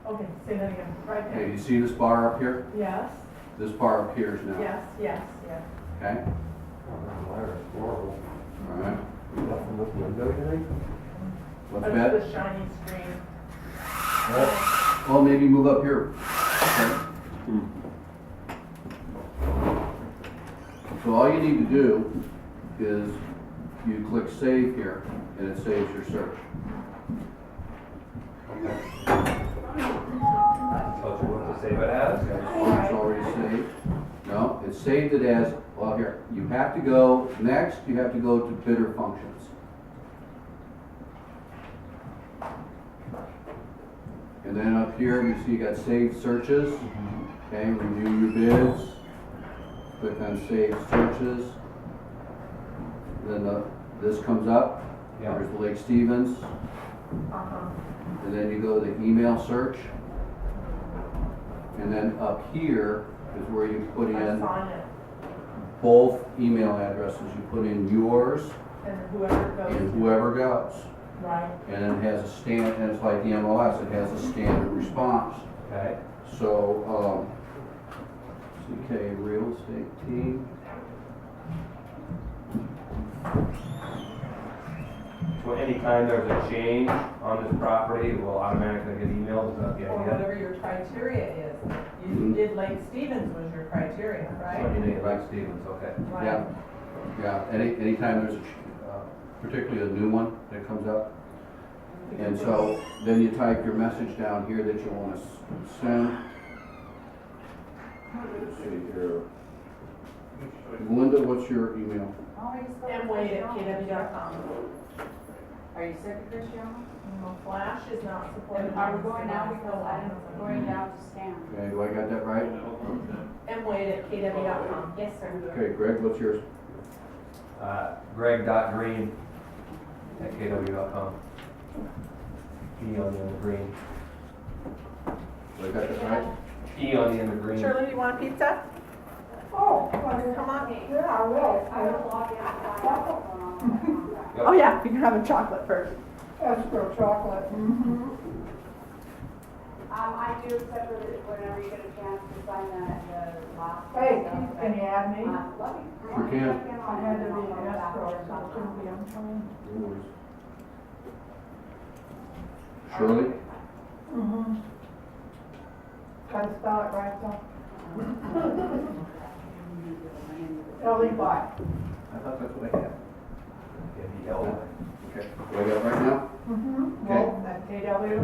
Okay, say that again, right Okay, there. you see this bar up here? Yes, This bar appears now. yes, yes, yes. Okay? Horrible. Alright. Nothing with window today? What's That's that? the shiny screen. Well, maybe move up here. Okay. So all you need to do is you click save here and it saves your search. Tells you what to save it as? Okay, it's already saved. No, it's saved it as, well here, you have to go, next you have to go to bidder functions. And then up here, you see you got saved searches. Okay, review your bids. Click on save searches. Then this comes up. Yeah. There's Lake Stevens. Uh-huh. And then you go to the email search. And then up here is where you put I in saw it, both email addresses. You put in yours and whoever goes. and whoever goes. Right. And then it has a and it's like the MLS, it has a standard response. Okay. So, CK Real Estate Team. So anytime there's a change on this property, it will automatically get emailed, is that the Or idea? whatever your criteria is. You Mhm. did Lake Stevens was your criteria, So right? you need it like Stevens, okay. Right. Yeah, yeah, anytime there's particularly a new one that comes up. And so then you type your message down here that you want to send. Let's see here. Linda, what's your email? mwade@kw.com. Are you sick of Christiana? No, Flash is not supported. Are we going now because I'm going down to scan? Okay, do I got that right? mwade@kw.com. Yes, sir. Okay, Greg, what's yours? Greg.green@kw.com. E on the end of green. Do I got that right? E on the end of green. Shirley, you want pizza? Oh, Come on. yeah, I will. I will log in. Yep. Oh, yeah, you can have a chocolate first. Escrow chocolate. Mm-hmm. I do accept it whenever you get a chance to sign the last. Hey, can you add me? Love you. Sure can. I had to be an escrow, so it couldn't be on phone. Shirley? Mm-hmm. Gotta spell it right, though. L-E-Y. I thought that's what I had. Yellow. Okay, do I got it right now? Mm-hmm. Okay. Well, at KW,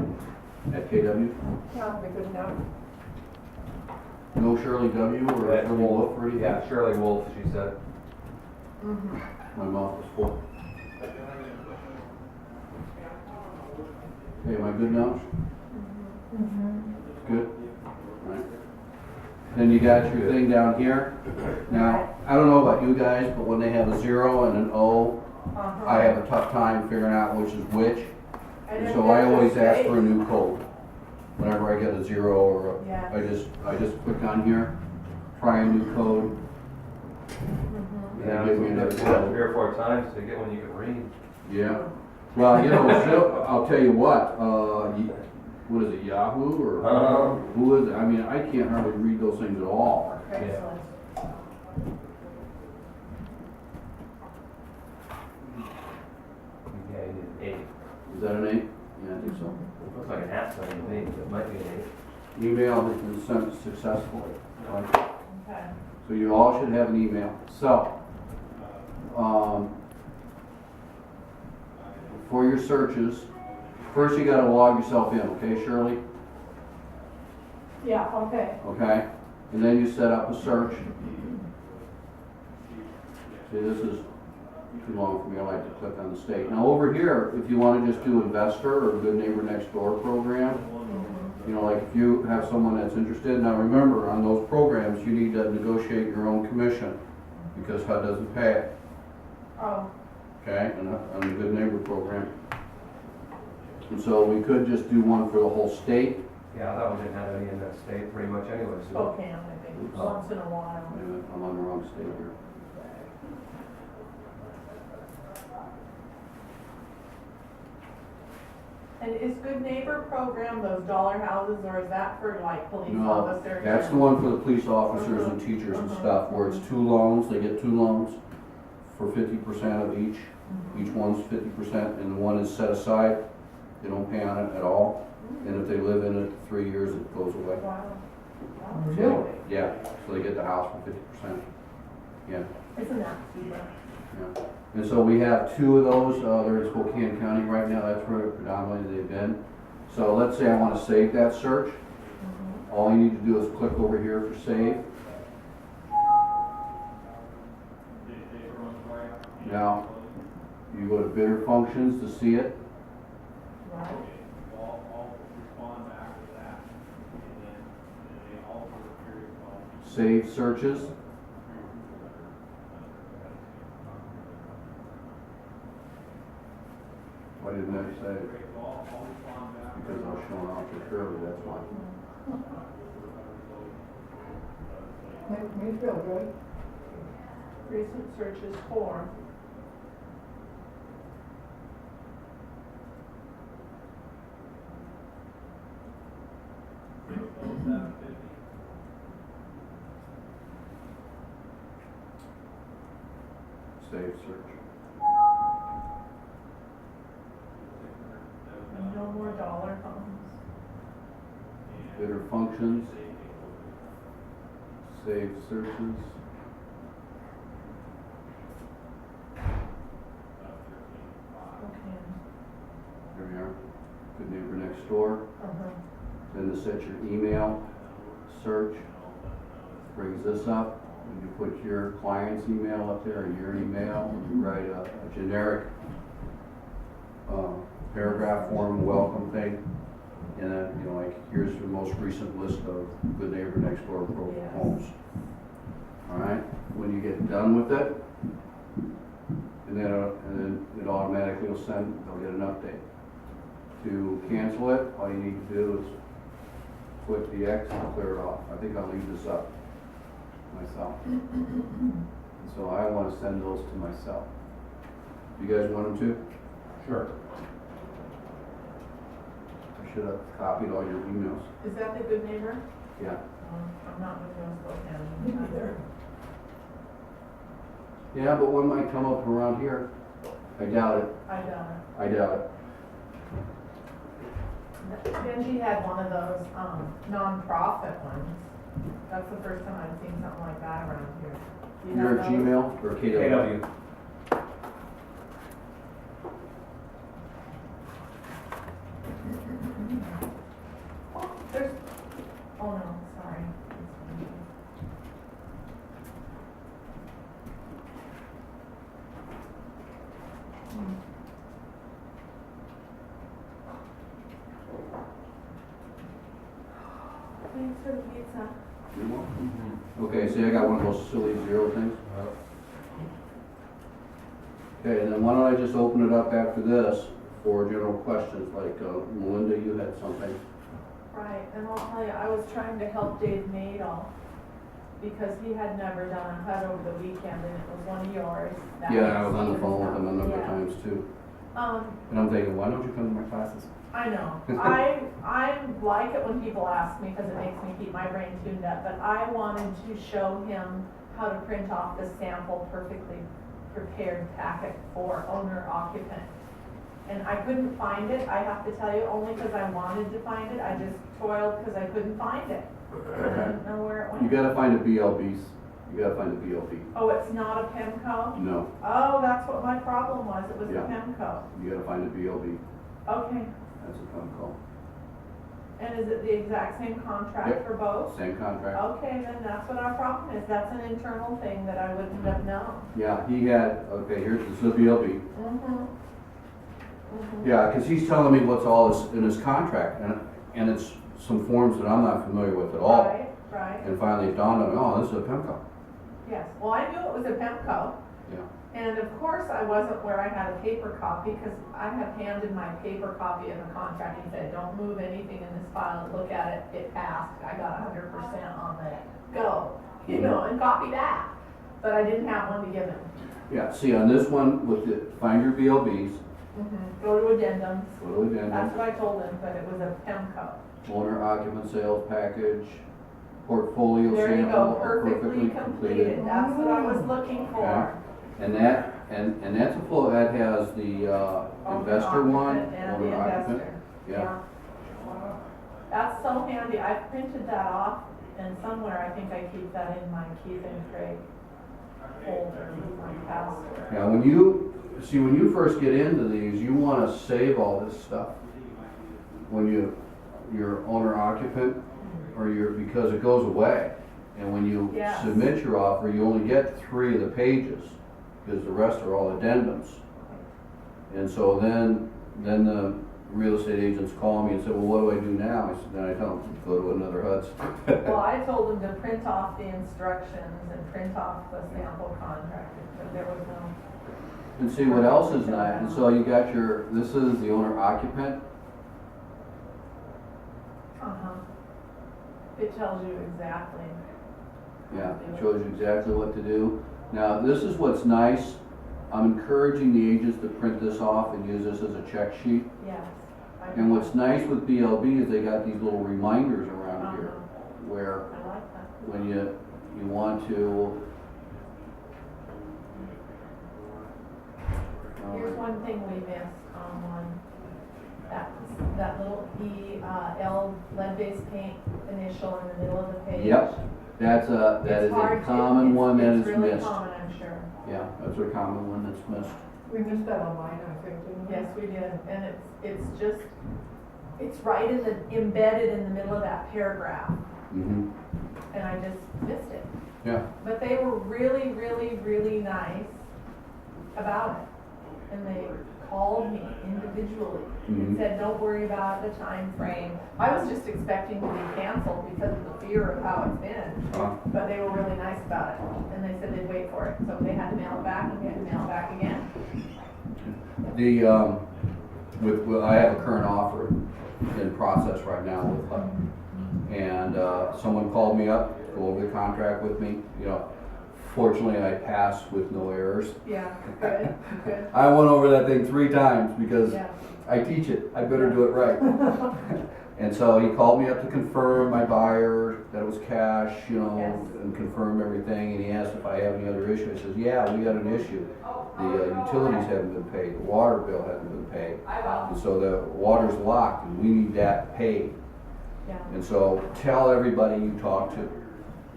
At KW? that'll be good enough. No Shirley W. or Yeah, Shirley Wolf or anything? Yeah, Shirley Wolf, she said. Mm-hmm. My mouth is full. Okay, am I good now? Mm-hmm. Good? Right. Then you got your thing down here. Now, I don't know about you guys, but when they have a 0 and an O, Uh-huh. I have a tough time figuring out which is which. And if So I there's a always ask space- for a new code. Whenever I get a 0 or a, Yes. I just click on here, try a new code. Mhm. Yeah, Give me another code. 3 or 4 times to get one you can read. Yeah. Well, you know, still, I'll tell you what, what is it, Yahoo or who is it? I mean, I can't hardly read those things at all. Excellent. Yeah, you need an 8. Is that an 8? Yeah, I think so. Looks like an at sign, an 8, but it might be an Email has been sent successfully. Okay. So you all should have an email. So, for your searches, first you gotta log yourself in, okay, Shirley? Yeah, okay. Okay? And then you set up a search. See, this is too long for me, I like to click on the state. Now over here, if you wanna just do investor or good neighbor next door program, you know, like if you have someone that's interested, now remember, on those programs, you need to negotiate your own commission, because HUD doesn't pay it, Oh, okay, on the good neighbor program. And so we could just do one for the whole state. Yeah, that one didn't have any in that state pretty much anyways. Spokane, I think, Oops. once in a while. Wait a minute, I'm on the wrong state here. And is Good Neighbor program those dollar houses, or is that for like police No, officers? that's the one for the police officers and teachers and stuff, where it's 2 loans, they get 2 loans for 50% of each. Each one's 50%, and the one is set aside, they don't pay on it at all. And if they live in it 3 years, it goes away. Wow. So, yeah, so they get the house for 50%. Yeah, Isn't that super? yeah. And so we have 2 of those, they're in Spokane County right now, that's where predominantly they've been. So let's say I wanna save that search. All you need to do is click over here for save. Now, you go to bidder functions to see it. Right. Save searches. Why didn't I say it? Because I was showing off to Shirley, that's why. Makes me feel good. Recent searches for. Save search. And no more dollar homes. Bidder functions. Save searches. Okay. There we are. Good Neighbor Next Door. Uh-huh. Then to set your email search, brings this up. And you put your client's email up there, or your email, and you write a generic paragraph form, welcome thing. And then, you know, like, here's the most recent list of Good Neighbor Next Door Yes. homes. All right, when you get done with it, and then it automatically will send, they'll get an update. To cancel it, all you need to do is click the X and clear it off. I think I'll leave this up myself. And so I want to send those to myself. You guys want them to? Sure. I should have copied all your emails. Is that the Good Neighbor? Yeah. I'm not with those Spokane either. Yeah, but one might come up around here. I doubt it. I doubt it. I doubt it. Benji had one of those, non-profit ones. That's the first time I've seen something like that around here. Do you You're have at those? Gmail or KW? KW. There's, oh no, sorry. Thanks for the pizza. You want? Okay, see, I got one of those silly 0 things. Okay, and then why don't I just open it up after this for general questions, like Melinda, you had something. Right, and I'll tell you, I was trying to help Dave Nadel because he had never done a cut over the weekend and it was one of yours. that Yeah, I was on the phone with stuff. him a number of Yeah. times too. Um, And I'm thinking, why don't you come to my classes? I know. I like it when people ask me because it makes me keep my brain tuned up, but I wanted to show him how to print off the sample perfectly prepared packet for owner occupant. And I couldn't find it, I have to tell you, only because I wanted to find it, I just toiled because I couldn't find it. And I didn't know where it You went. gotta find a BLBs. You gotta find a BLB. Oh, it's not a PEMCO? No, Oh, that's what my problem was, it was a Yeah. PEMCO. you gotta find a BLB. Okay, That's a phone call. and is it the exact same contract Yep. for both? Same contract. Okay, then that's what our problem is, that's an internal thing that I wouldn't have known. Yeah, he had, okay, here's the BLB. Mm-hmm. Yeah, because he's telling me what's all in his contract, and it's some forms that I'm not familiar with at all. Right, right, And finally it dawned on me, oh, this is a PEMCO. yes, well, I knew it was a PEMCO, Yeah. and of course I wasn't where I had a paper copy, because I have handed my paper copy of the contract and said, don't move anything in this file, look at it, it passed, I got 100% on it, go, you know, and copy that. But I didn't have one to give him. Yeah, see, on this one, with the, find your BLBs, Go to addendums. Go to That's addendum, what I told him, but it was a PEMCO. owner occupant sales package, portfolio There you sample, go, are perfectly completed. That's what I was looking for. And that's a full, that has the, investor Owner one, occupant and the owner occupant. investor. Yeah. That's so handy. I printed that off and somewhere I think I keep that in my Keith and Craig folder with my password. Yeah, when you first get into these, you wanna save all this stuff. When your owner occupant, or because it goes away. And when you Yes. submit your offer, you only get 3 of the pages, because the rest are all addendums. And so then the real estate agents call me and say, well, what do I do now? Then I tell them, go to another HUD's. Well, I told them to print off the instructions and print off the sample contract, but there was no. And see what else is nice, and so you got this is the owner occupant. Uh-huh. It tells you exactly. Yeah, it shows you exactly what to do. Now, this is what's nice. I'm encouraging the agents to print this off and use this as a check sheet. Yes. And what's nice with BLB is they got these little reminders around here, where I like that. when you want to. Here's one thing we missed on one. That little L lead-based paint initial in the middle of the page. Yep, that is It's hard a to- common one that is It's really missed. common, I'm sure. Yeah, that's a common one that's missed. We missed that on mine, I think, didn't we? Yes, we did, and it's right embedded in the middle of that paragraph, Mm-hmm. and I just missed it. Yeah, But they were really, really, really nice about it. And they called me individually and Mhm. said, don't worry about the time frame. I was just expecting to be canceled because of the fear of how it's been. But they were really nice about it. And they said they'd wait for it. So they had to mail it back and we had to mail it back again. I have a current offer in process right now with HUD. And someone called me up, to go over the contract with me, fortunately I passed with no errors. Yeah, good, good. I went over that thing 3 times because Yeah. I teach it, I better do it right. And so he called me up to confirm my buyer, that it was cash, Yes. and confirm everything, and he asked if I have any other issue. I says, yeah, we got an issue. The utilities haven't been paid, the water bill hasn't been paid. And so the water's locked and we need that paid. Yeah. And so tell everybody you talk to.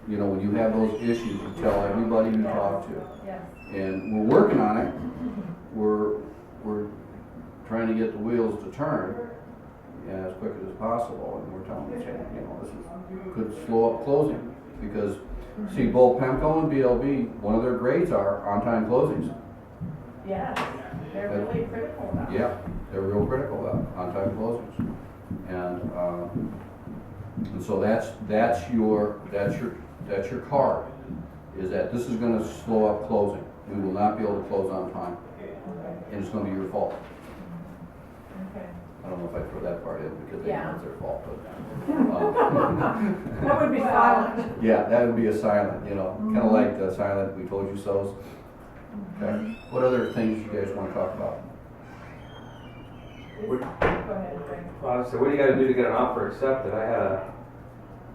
When you have those issues, you tell everybody you talk to. Yes. And we're working on it. We're trying to get the wheels to turn as quick as possible. And we're telling them, this could slow up closing. Because, see, both PEMCO and BLB, one of their grades are on-time closings. Yes, they're really critical about it. Yeah, they're real critical about on-time closings. And so that's your card, is that this is gonna slow up closing. We will not be able to close on time, and it's gonna be your fault. Okay. I don't know if I throw that part in because they Yeah. know it's their fault, but, That would be silent. yeah, that would be a silent, kinda like the silent "we told you so's." Okay. What other things you guys wanna talk about? Go ahead, Frank. So what do you gotta do to get an offer accepted? I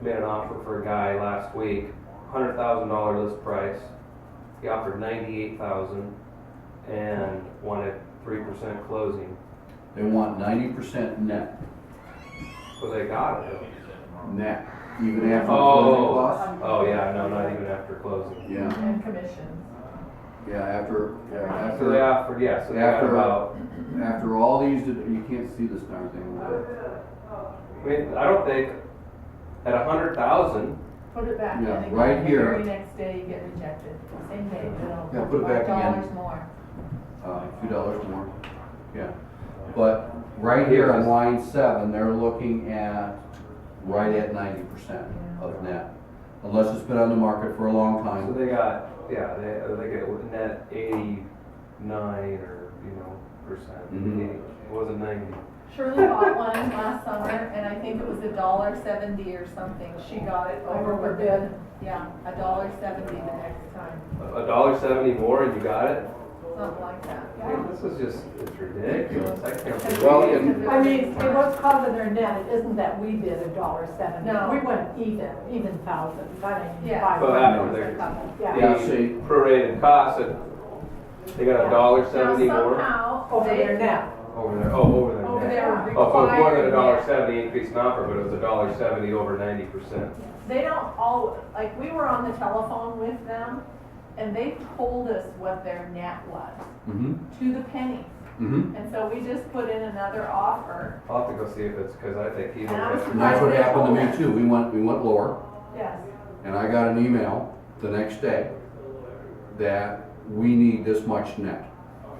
made an offer for a guy last week, $100,000 list price. He offered $98,000 and wanted 3% closing. They want 90% net, So they got it. net, even after the closing costs? Oh yeah, no, not even after closing. Yeah, And commissions. So they offered, so they got After- about, after all these, you can't see this darn thing. I mean, I don't think, at 100,000, Put it back in Yeah, again. right The here. very next day you get rejected. Same day, Yeah, put it back again. $5 more. A few dollars more, yeah. But right here on line 7, they're looking at right at 90% of net. Unless it's been on the market for a long so time. they got, they get net 89 or, percent. Mhm. It wasn't 90. Shirley bought one last summer and I think it was $1.70 or something. She got it over her bid. Yeah, $1.70 the next time. $1.70 more and you got it? something like that. This is just, it's ridiculous, I can't believe. Well, and- I mean, it was causing their net, it isn't that we did $1.70. No. We went even thousands, I mean, Yeah. five. So that dollars was a their- couple. Yeah. Yeah, see. The prorated cost, they got $1.70 Now, more somehow, Over their they, net. over there, over there. over net. there Oh, so it's more than required, $1.70 increase in offer, but it was $1.70 over 90%. they don't all, like, we were on the telephone with them, and they told us what their net was, Mm-hmm, to the penny. mm-hmm. And so we just put in another offer, I'll have to go see if it's, cause I think he's. And I was And that's what happened to me too. We went lower, yes, and I got an email the next day that we need this much net.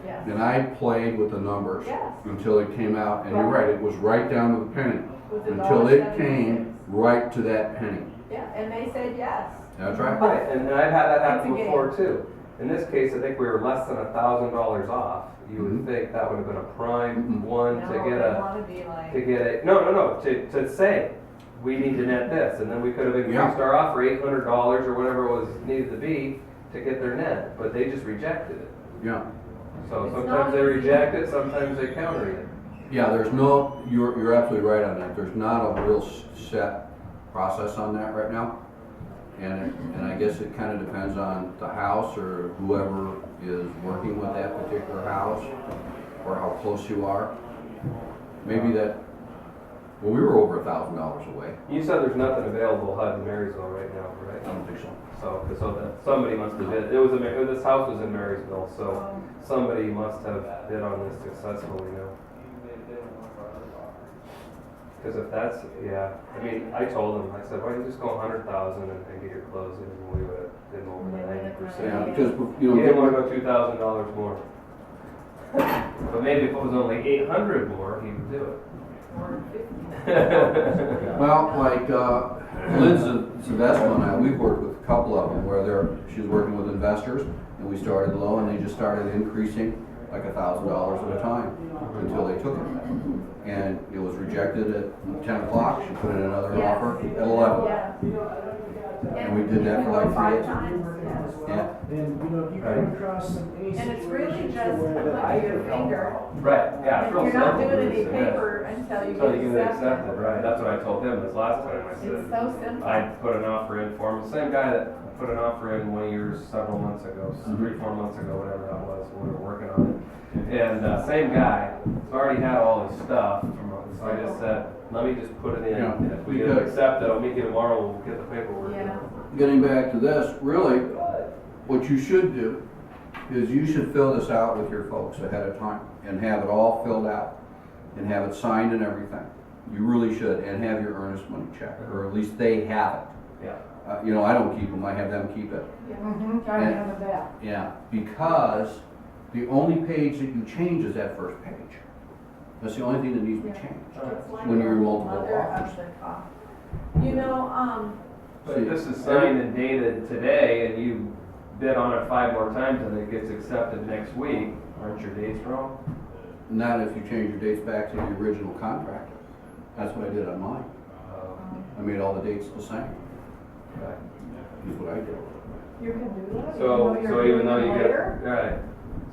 yes, And I played with the numbers yes. until it came out, and you're right, it was right down to the penny. With the Until it $1.76. came right to that penny. Yeah, and they said yes. That's right. Right, and I've had that happen It's a before too. In this case, I think we were less than $1,000 off. You would Mhm. think that would have been a prime Mhm. one No, to they get a, wanna be like, to say, we need to net this, and then we could have increased Yeah. our offer $800 or whatever it was needed to be to get their net, but they just rejected it. Yeah. So It's sometimes not they easy. reject it, sometimes they counter it. Yeah, there's no, you're absolutely right on that. There's not a real set process on that right now. And I guess it kind of depends on the house or whoever is working with that particular house, or how close you are. Maybe that, well, we were over $1,000 away. You said there's nothing available HUD in Marysville right now, I right? don't think so. So that somebody must have bid, this house was in Marysville, so somebody must have bid on this successfully now. Because if that's, yeah, I mean, I told him, I said, why don't you just go 100,000 and get your closing, and we would have been over the 90%. Yeah, because, He you didn't want know, to go $2,000 more. But maybe if it was only 800 more, he would do it. or 50. well, like, Lynn Sylvester and I, we've worked with a couple of them where she's working with investors, and we started low, and they just started increasing like $1,000 at a time until they took it. And it was rejected at 10 o'clock, she put in another Yes. offer at 11. Yeah. And we did that for like 3 5 days. times, yes. Yeah, And, you know, if you come across any And it's really situations just where a that. click of your finger. Right, yeah, And it's real you're not simple. doing any Bruce, yeah. paper until you Until you get get accepted, accepted. right, that's what I told him this last time, I It's said, so simple. I put an offer in for him, the same guy that put an offer in one of yours several months ago, 3-4 months ago, whatever that was, when we were working on it. And, same guy, he's already had all his stuff, so I just said, let me just put it in, Yeah, and if we you get could. accepted, I'll meet you tomorrow, we'll get the paperwork. Yeah. getting back to this, really, what you should do is you should fill this out with your folks ahead of time and have it all filled out and have it signed and everything. You really should, and have your earnest money check, or at least they have it. Yeah. You know, I don't keep them, I have them keep it. Mm-hmm, I have that. Yeah, because the only page that you change is that first page. That's the only thing that needs to be changed. It's like When you're in the multiple mother of offers. the cough. You know, But if this is signed and dated today, and you bid on it 5 more times and it gets accepted next week, aren't your dates wrong? Not if you change your dates back to the original contract. That's what I did on mine. I made all the dates the same. Okay. Is what I did. You can do that. So even though you get, Later. right,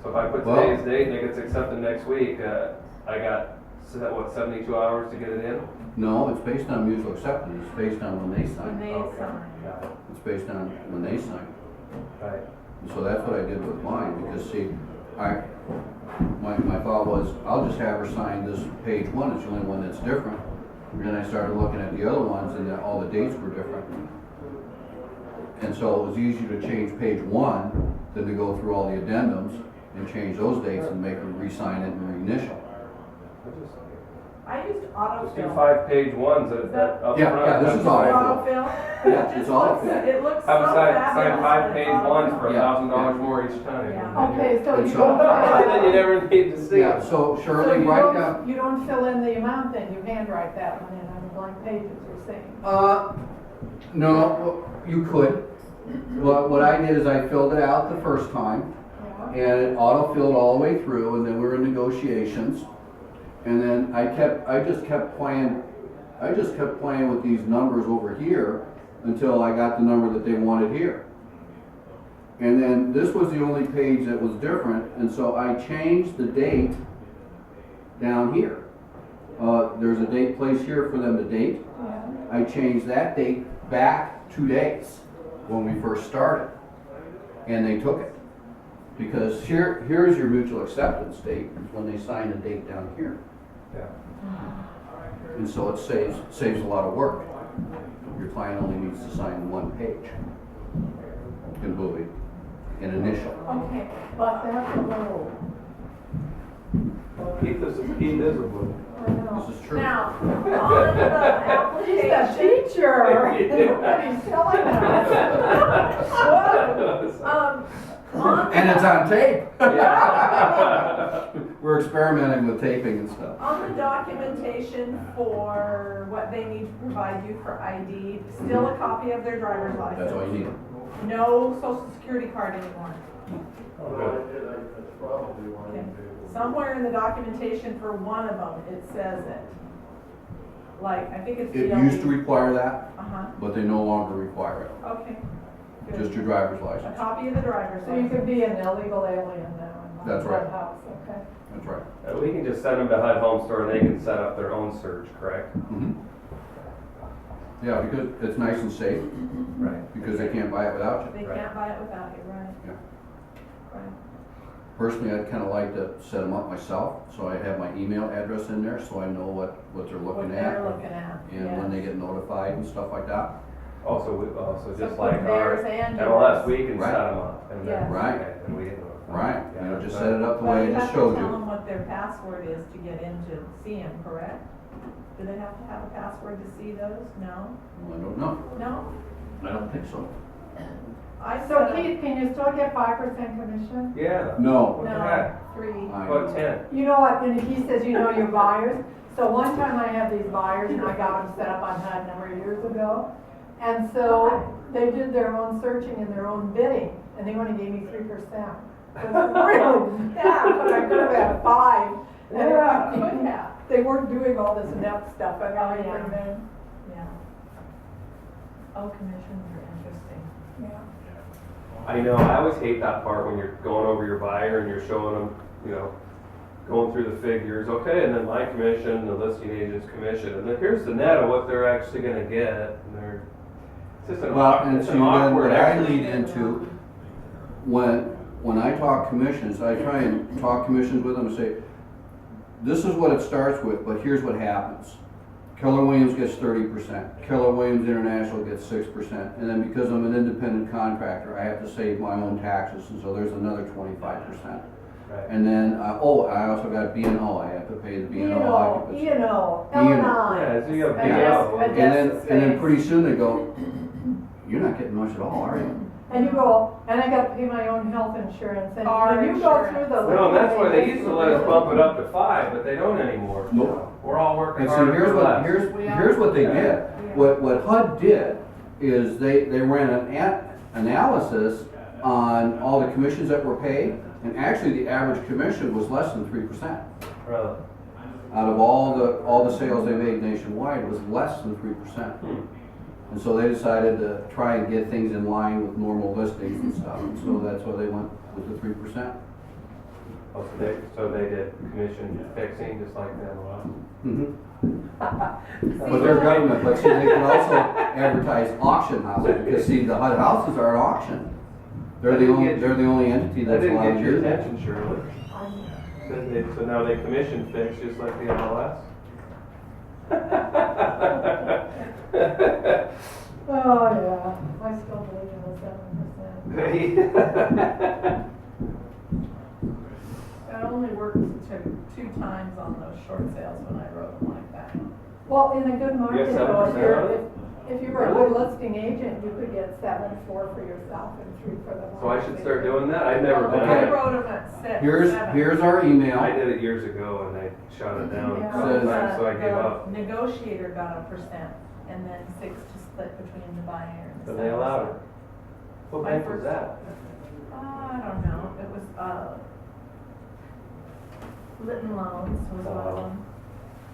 so if I put Well- today's date and it gets accepted next week, I got, 72 hours to get it in? No, it's based on mutual acceptance. It's based on when they when sign. they Okay. sign. Got it. It's based on when they sign. Right. And so that's what I did with mine, because see, my thought was, I'll just have her sign this page 1, it's the only one that's different. And then I started looking at the other ones, and all the dates were different. And so it was easier to change page 1 than to go through all the addendums and change those dates and make her re-sign it and re-initial. I used Just do autofill. 5-page ones up front. Yeah, this is all. Autofill? Yeah, It it's just autofill. looks- It looks so Have a sign fabulous. 5-page with ones for autofill. Yeah. $1,000 more each time. Yeah. Okay, so And you so- don't. And then you never need to see Yeah, it. so So Shirley, you write don't- down. You don't fill in the amount then, you handwrite that one in on the blank pages, you're saying? No, well, you could. But what I did is I filled it out the first time, Yeah. and it auto-filled all the way through, and then we were in negotiations. And then I just kept playing with these numbers over here until I got the number that they wanted here. And then this was the only page that was different, and so I changed the date down here. There's a date placed here for them to date. Yeah. I changed that date back 2 days when we first started, and they took it. Because here's your mutual acceptance date, is when they sign the date down here. Yeah. And so it saves a lot of work. Your client only needs to sign one page. And boom, an initial. Okay, But that's a little, Keep visible. I know. This is true. now, on the She's a application, teacher. Nobody's telling us. on. And it's on tape. Yeah. We're experimenting with taping and stuff. On the documentation for what they need to provide you for ID, still a copy of their driver's license. That's all you need. No social security card anymore. Okay. Somewhere in the documentation for one of them, it says it. Like, I think it's the It only. used to require that, Uh-huh, but they no longer require it. okay. Good. Just your driver's A license. copy of the driver's So you license. could be an illegal alien now in That's my right. house, okay? That's right. We can just send them to HUD Home Store and they can set up their own search, correct? Mhm. Yeah, because it's nice and safe, Right. because they can't buy it without you. They Right. can't buy it without you, right? Yeah. Right. Personally, I'd kind of like to set them up myself, so I have my email address in there, so I know what they're What looking they're at. looking at, And when they yes. get notified and stuff like that. Also, So just put like our theirs and MLS, yours. we can Right. set them up. And then, Yes. Right. okay, and we get notified. Right, Yeah, you know, just that's set it up the But way I you just have showed to tell you. them what their password is to get in to see them, correct? Do they have to have a password to see those? No? Well, I don't know. No? I don't think so. I So set up- Keith, can you still get 5% commission? Yeah. No. What the No, heck? 3. I About know. 10. You know what, and he says, you know your buyers. So one time I had these buyers and I got them set up on HUD a number of years ago. And so they did their own searching and their own bidding, and they only gave me 3%. It was really bad, but I could have had 5. And Yeah. Could have, they weren't doing all this net stuff and Oh, everything yeah. then. yeah. Oh, commissions are interesting. Yeah. I know, I always hate that part when you're going over your buyer and you're showing them, you know, going through the figures, okay, and then my commission, the listing agent's commission, and then here's the net of what they're actually gonna get, and they're, it's just an Well, awkward, and it's see, an then awkward what I exercise. lead into, when I talk commissions, I try and talk commissions with them and say, this is what it starts with, but here's what happens. Keller Williams gets 30%, Keller Williams International gets 6%, and then because I'm an independent contractor, I have to save my own taxes, and so there's another 25%. Right. And then, I also got B&O, I have to pay the B&O occupancy. E&O, E&O. L&I. Yeah, so you have And B&O. yes, And then pretty soon they go, you're not getting much at all, are you? And you go, and I gotta pay my own health insurance, and Our when you go insurance. through the. No, and that's why they used to let us bump it up to 5, but they don't anymore. Nope. We're all working And see, harder here's for what, less. here's what they did. What HUD did is they ran an analysis on all the commissions that were paid, and actually the average commission was less than 3%. Really? Out of all the sales they made nationwide, it was less than 3%. And so they decided to try and get things in line with normal listings and stuff, and so that's why they went with the 3%. Oh, so they did commission fixing just like them. But they're government, but see, they can also advertise auction houses, because see, the HUD houses are at auction. They're the only entity That that's didn't allowed get to your do that. attention, Shirley. So now they commission fix just like the MLS? Oh, yeah, I still believe in the 7%. I only worked two times on those short sales when I wrote them like that. Well, in a good market, You have though, 7% if you were a good listing agent, you could get 7, 4 for yourself and 3 for the. So I should start doing that? I've never done I Okay. it. wrote them at 6, Here's 7. our email. I did it years ago and I shot it down Yeah. a couple times, so I gave The up. negotiator got 1%, and then 6 to split between the buyer and the But seller. they allowed it. What My bank was first- that? I don't know, it was, Litton Loans was one of them,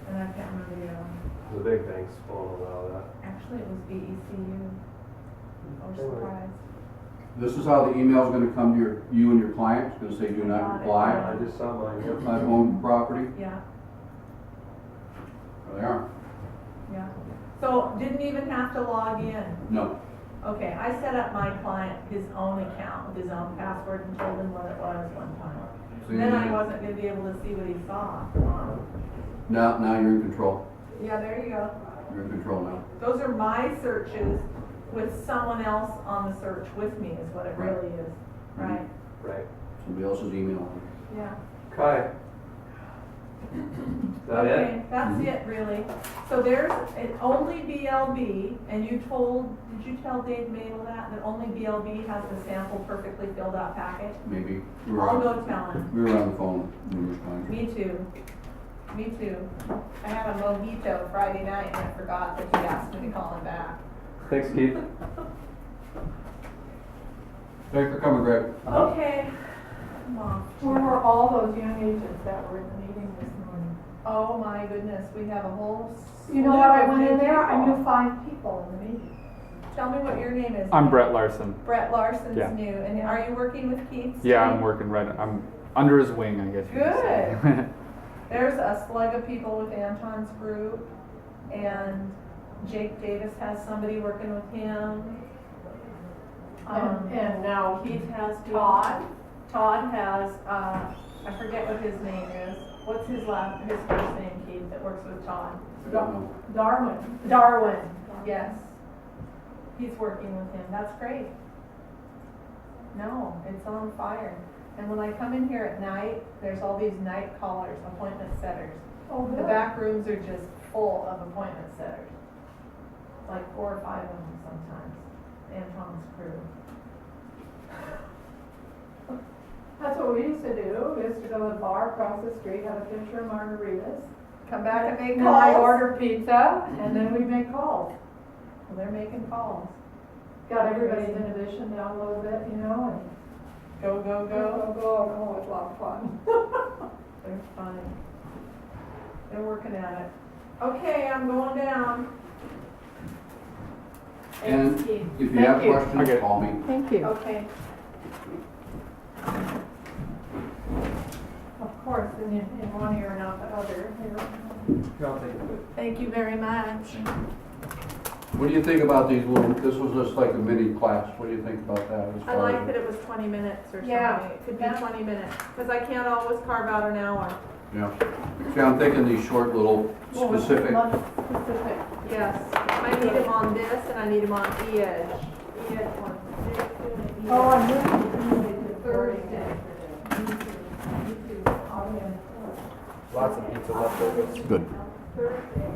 and I can't remember the other one. The big banks won't allow that. Actually, it was BECU. I was Really? surprised. This is how the email's gonna come to you and your client, it's gonna say do not Got it. reply. I just saw mine, yep. I own property, Yeah, there they are. yeah. So didn't even have to log in. No, Okay, I set up my client his own account with his own password and told him what it was one time. see, Then I wasn't gonna be able to see what he saw. now you're in control, Yeah, there you go. you're in control now. Those are my searches with someone else on the search with me is what it Right. really is, right? Right. Somebody else's email. Yeah. Okay. Is that it? Okay, that's it really. So there's only BLB, and did you tell Dave Mabel that only BLB has the sample perfectly filled out packet? Maybe, I'll go tell him. we were on the phone numerous times. Me too. Me too. I had a mojito Friday night and I forgot that he asked me to call him back. Thanks, Keith. Thanks for coming, Greg. Okay. I'm off. Where were all those young agents that were in the meeting this morning? Oh my goodness, we have a whole. You know what, I slew of went in new there, I people. knew 5 people in the meeting. Tell me what your name is. I'm Brett Larson. Brett Larson's Yeah. new, and are you working with Keith? Yeah, too? I'm working I'm under his wing, I guess you could say. There's a slug of people with Anton's group, and Jake Davis has somebody working with him. And now Keith has Todd. Todd has, I forget what his name is. What's his first name, Keith, that works with Todd? I don't know. Darwin, yes. He's working with him, that's great. No, it's on fire. And when I come in here at night, there's all these night callers, appointment setters. Oh, The good. back rooms are just full of appointment setters. Like 4 or 5 of them sometimes, Anton's crew. That's what we used to do, we used to go to the bar across the street, have a pitcher of margaritas. Come back and make And then I calls. order pizza, and then we make calls. Well, they're making calls. Got everybody's inhibition down a little bit, you know, and Go, go, go. oh, it's a lot of fun. They're funny. They're working at it. Okay, I'm going down. And Thanks, Keith. if you have Thank you. questions, Okay. call me. Thank you. Okay. Of course, in one ear and out the other. I'll take it. Thank you very much. What do you think about these little, this was just like a mini class, what do you think about that? as I far like as- that it was 20 minutes or something. Yeah. It could be Yeah. 20 minutes, because I can't always carve out an hour. Yeah. See, I'm thinking these short little specific, Specific. Yes, I need them on this and I need them on edge. Edge one. Oh, I knew. Thursday. Lots of pizza leftovers. good. Thursday.